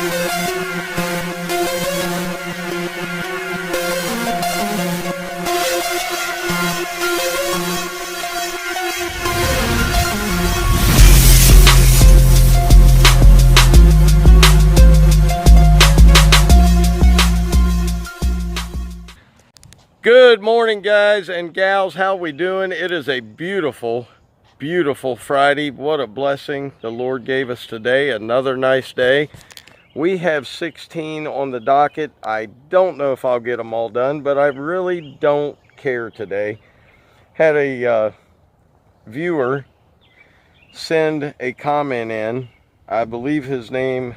Good morning, guys and gals. How we doing? It is a beautiful, beautiful Friday. What a blessing the Lord gave us today. Another nice day. We have 16 on the docket. I don't know if I'll get them all done, but I really don't care today. Had a viewer send a comment in. I believe his name,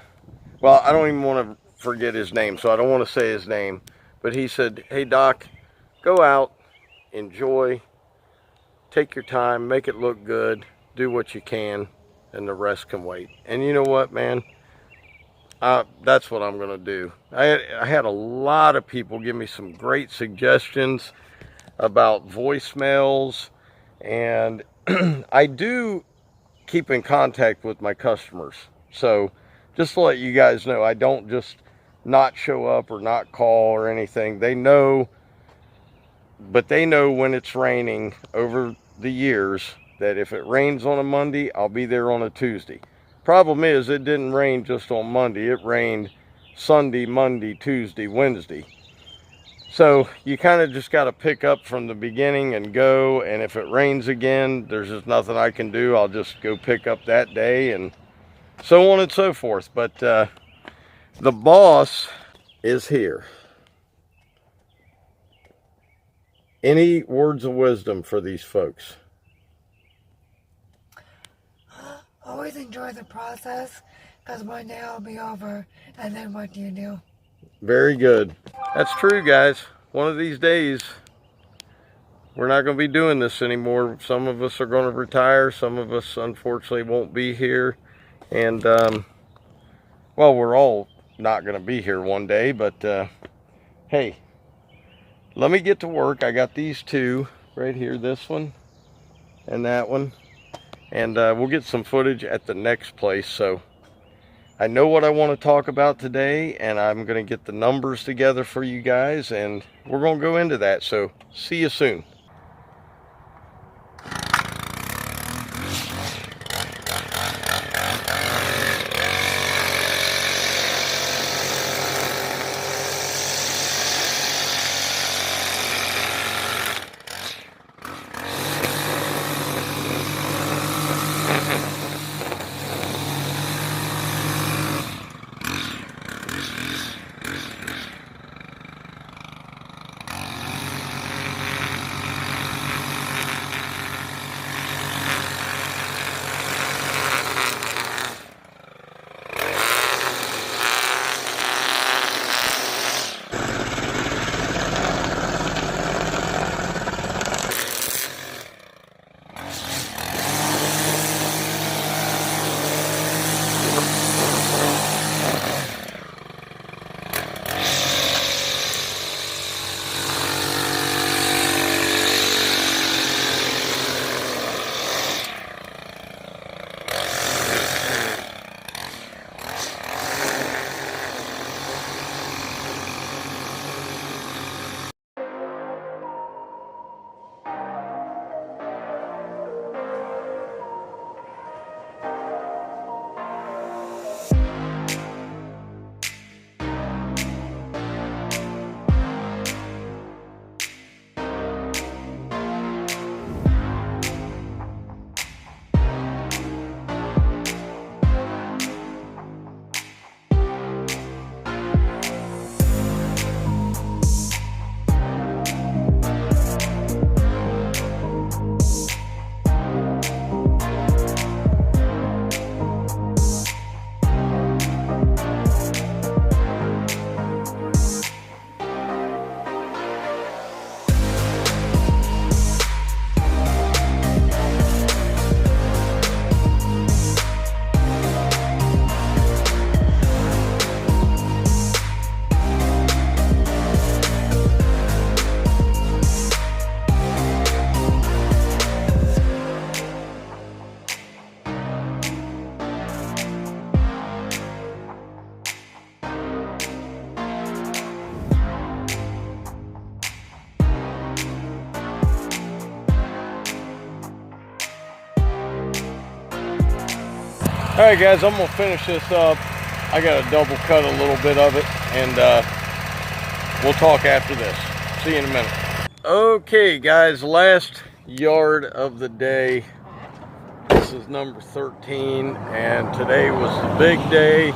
well, I don't even want to forget his name, so I don't want to say his name. But he said, "Hey, Doc, go out, enjoy, take your time, make it look good, do what you can, and the rest can wait." And you know what, man? That's what I'm going to do. I had a lot of people give me some great suggestions about voicemails, and I do keep in contact with my customers. So just to let you guys know, I don't just not show up or not call or anything. They know. But they know when it's raining over the years that if it rains on a Monday, I'll be there on a Tuesday. Problem is, it didn't rain just on Monday. It rained Sunday, Monday, Tuesday, Wednesday. So you kind of just got to pick up from the beginning and go. And if it rains again, there's just nothing I can do. I'll just go pick up that day and so on and so forth. But the boss is here. Any words of wisdom for these folks? Always enjoy the process, because one day it'll be over, and then what do you do? Very good. That's true, guys. One of these days, we're not going to be doing this anymore. Some of us are going to retire. Some of us, unfortunately, won't be here. And, well, we're all not going to be here one day, but, hey. Let me get to work. I got these two right here, this one and that one. And we'll get some footage at the next place. So I know what I want to talk about today, and I'm going to get the numbers together for you guys, and we're going to go into that. So see you soon. Alright guys, I'm gonna finish this up. I gotta double cut a little bit of it, and we'll talk after this. See you in a minute. Okay guys, last yard of the day. This is number 13, and today was the big day.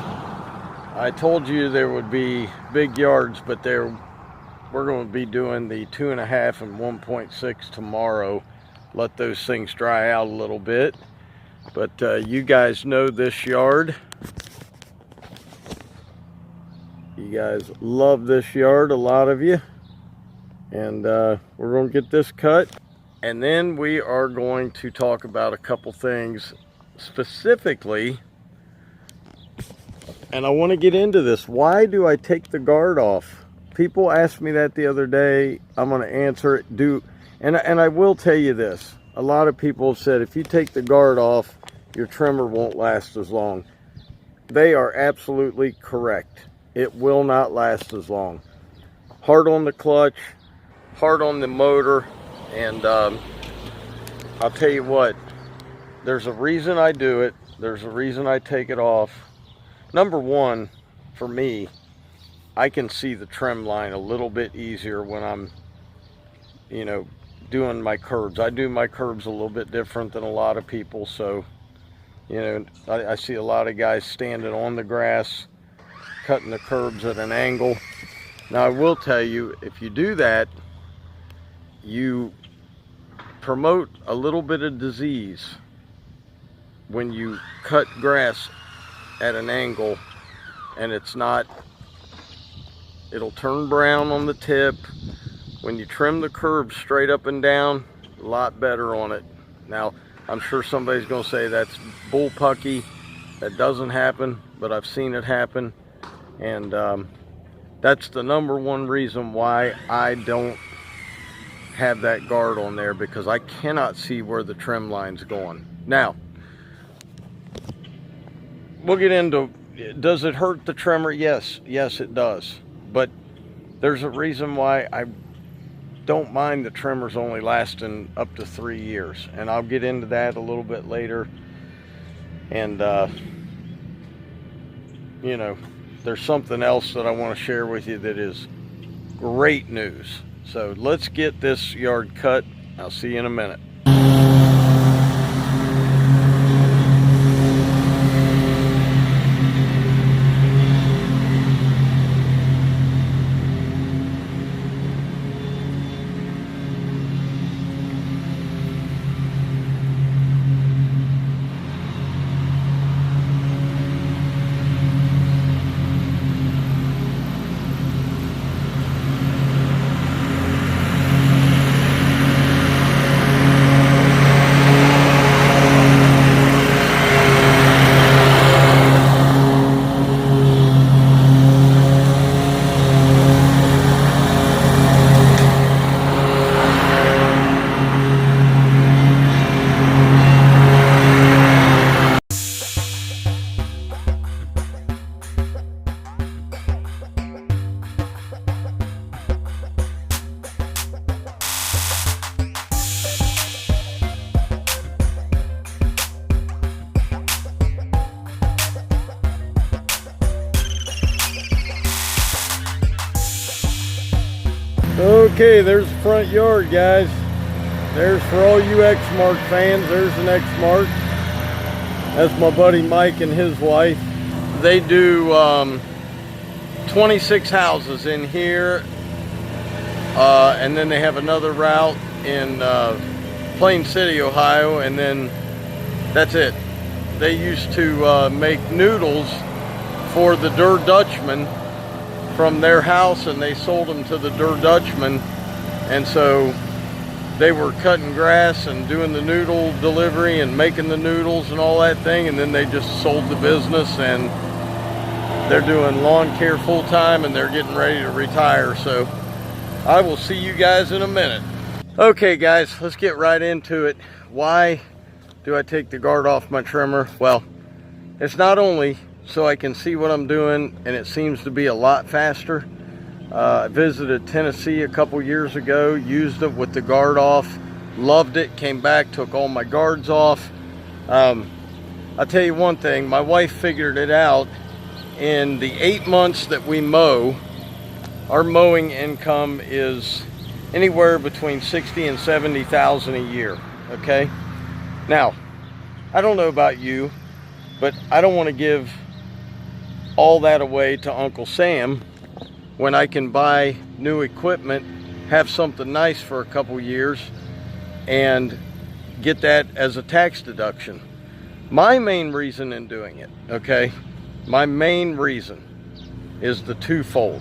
I told you there would be big yards, but we're going to be doing the 2.5 and 1.6 tomorrow. Let those things dry out a little bit. But you guys know this yard. You guys love this yard, a lot of you. And we're going to get this cut. And then we are going to talk about a couple things specifically. And I want to get into this. Why do I take the guard off? People asked me that the other day. I'm going to answer it. And I will tell you this. A lot of people have said if you take the guard off, your trimmer won't last as long. They are absolutely correct. It will not last as long. Hard on the clutch, hard on the motor, and I'll tell you what, there's a reason I do it. There's a reason I take it off. Number one, for me, I can see the trim line a little bit easier when I'm, you know, doing my curbs. I do my curbs a little bit different than a lot of people, so, you know, I see a lot of guys standing on the grass, cutting the curbs at an angle. Now, I will tell you, if you do that, you promote a little bit of disease when you cut grass at an angle, and it'll turn brown on the tip. When you trim the curbs straight up and down, a lot better on it. Now, I'm sure somebody's going to say that's bullpucky. That doesn't happen, but I've seen it happen. And that's the number one reason why I don't have that guard on there, because I cannot see where the trim line's going. Now, we'll get into, does it hurt the trimmer? Yes, it does. But there's a reason why I don't mind the trimmers only lasting up to 3 years, and I'll get into that a little bit later. And you know, there's something else that I want to share with you that is great news. So let's get this yard cut. I'll see you in a minute. Okay, there's the front yard, guys. There's, for all you Exmark fans, there's an Exmark. That's my buddy Mike and his wife. They do 26 houses in here, and then they have another route in Plain City, Ohio, and then that's it. They used to make noodles for the Der Dutchman from their house, and they sold them to the Der Dutchman, and so they were cutting grass and doing the noodle delivery and making the noodles and all that thing, and then they just sold the business, and they're doing lawn care full-time, and they're getting ready to retire. So I will see you guys in a minute. Okay guys, let's get right into it. Why do I take the guard off my trimmer? Well, it's not only so I can see what I'm doing, and it seems to be a lot faster. I visited Tennessee a couple years ago, used it with the guard off, loved it, came back, took all my guards off. I'll tell you one thing, my wife figured it out. In the 8 months that we mow, our mowing income is anywhere between 60 and 70,000 a year, okay? Now, I don't know about you, but I don't want to give all that away to Uncle Sam when I can buy new equipment, have something nice for a couple years, and get that as a tax deduction. My main reason in doing it, okay, my main reason is the twofold.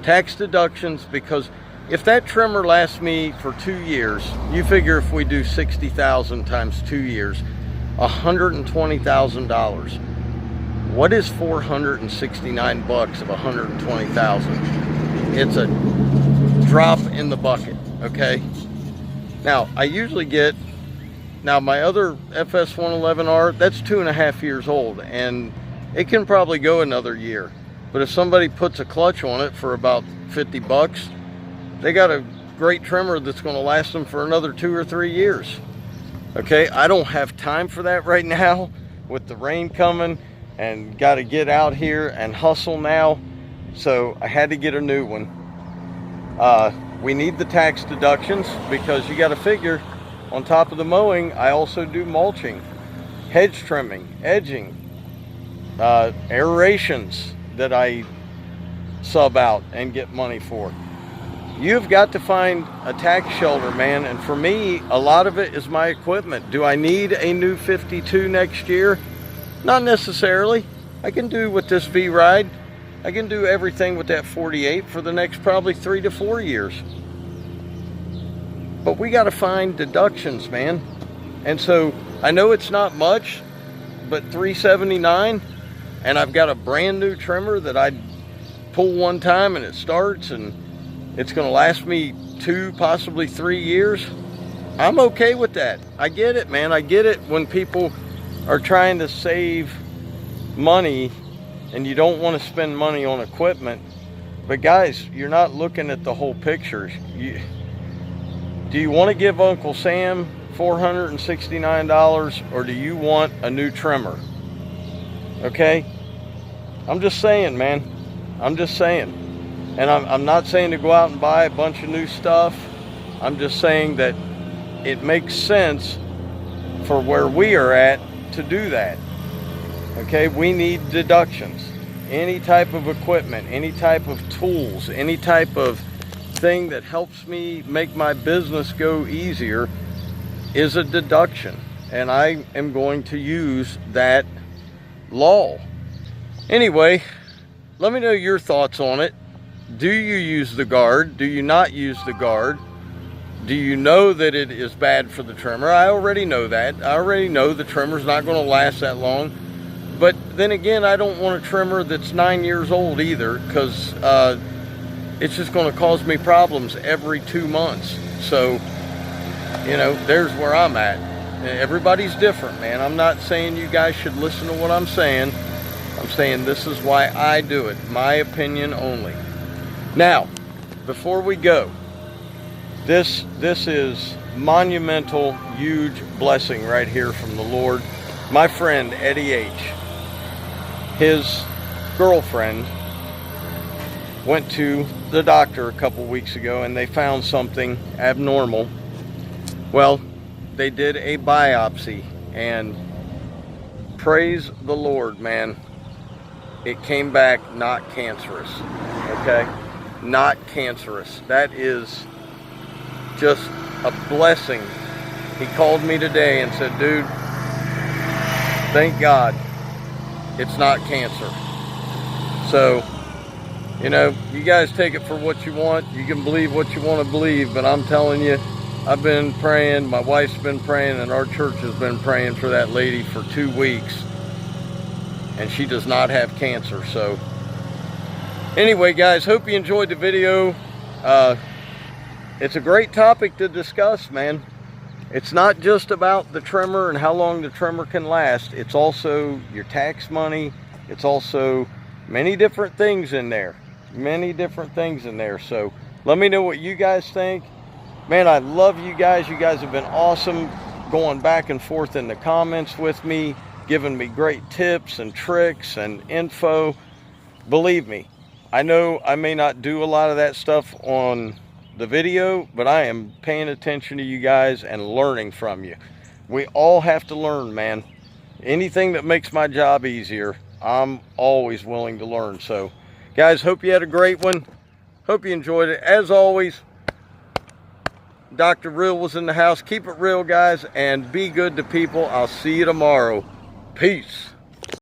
Tax deductions, because if that trimmer lasts me for 2 years, you figure if we do 60,000 times 2 years, $120,000. What is 469 bucks of 120,000? It's a drop in the bucket, okay? Now, I usually get, now my other FS 111R, that's 2.5 years old, and it can probably go another year. But if somebody puts a clutch on it for about 50 bucks, they got a great trimmer that's gonna last them for another 2 or 3 years. Okay, I don't have time for that right now with the rain coming and got to get out here and hustle now. So I had to get a new one. We need the tax deductions because you got to figure on top of the mowing, I also do mulching, hedge trimming, edging, aerations that I sub out and get money for. You've got to find a tax shelter, man. And for me, a lot of it is my equipment. Do I need a new 52 next year? Not necessarily. I can do with this V-Ride. I can do everything with that 48 for the next probably 3 to 4 years. But we got to find deductions, man. And so I know it's not much, but $379, and I've got a brand new trimmer that I pull one time and it starts, and it's going to last me 2, possibly 3 years. I'm okay with that. I get it, man. I get it when people are trying to save money and you don't want to spend money on equipment. But guys, you're not looking at the whole picture. Do you want to give Uncle Sam $469, or do you want a new trimmer? Okay? I'm just saying, man. I'm just saying. And I'm not saying to go out and buy a bunch of new stuff. I'm just saying that it makes sense for where we are at to do that. Okay, we need deductions. Any type of equipment, any type of tools, any type of thing that helps me make my business go easier is a deduction. And I am going to use that law. Anyway, let me know your thoughts on it. Do you use the guard? Do you not use the guard? Do you know that it is bad for the trimmer? I already know that. I already know the trimmer's not going to last that long. But then again, I don't want a trimmer that's 9 years old either, because it's just going to cause me problems every 2 months. So, you know, there's where I'm at. Everybody's different, man. I'm not saying you guys should listen to what I'm saying. I'm saying this is why I do it. My opinion only. Now, before we go, this is monumental, huge blessing right here from the Lord. My friend Eddie H., his girlfriend went to the doctor a couple weeks ago and they found something abnormal. Well, they did a biopsy, and praise the Lord, man, it came back not cancerous. Okay? Not cancerous. That is just a blessing. He called me today and said, dude, thank God it's not cancer. So, you know, you guys take it for what you want. You can believe what you want to believe, but I'm telling you, I've been praying, my wife's been praying, and our church has been praying for that lady for 2 weeks, and she does not have cancer. So anyway, guys, hope you enjoyed the video. It's a great topic to discuss, man. It's not just about the trimmer and how long the trimmer can last. It's also your tax money. It's also many different things in there. Many different things in there. So let me know what you guys think. Man, I love you guys. You guys have been awesome going back and forth in the comments with me, giving me great tips and tricks and info. Believe me, I know I may not do a lot of that stuff on the video, but I am paying attention to you guys and learning from you. We all have to learn, man. Anything that makes my job easier, I'm always willing to learn. So, guys, hope you had a great one. Hope you enjoyed it. As always, Dr. Real was in the house. Keep it real, guys, and be good to people. I'll see you tomorrow. Peace.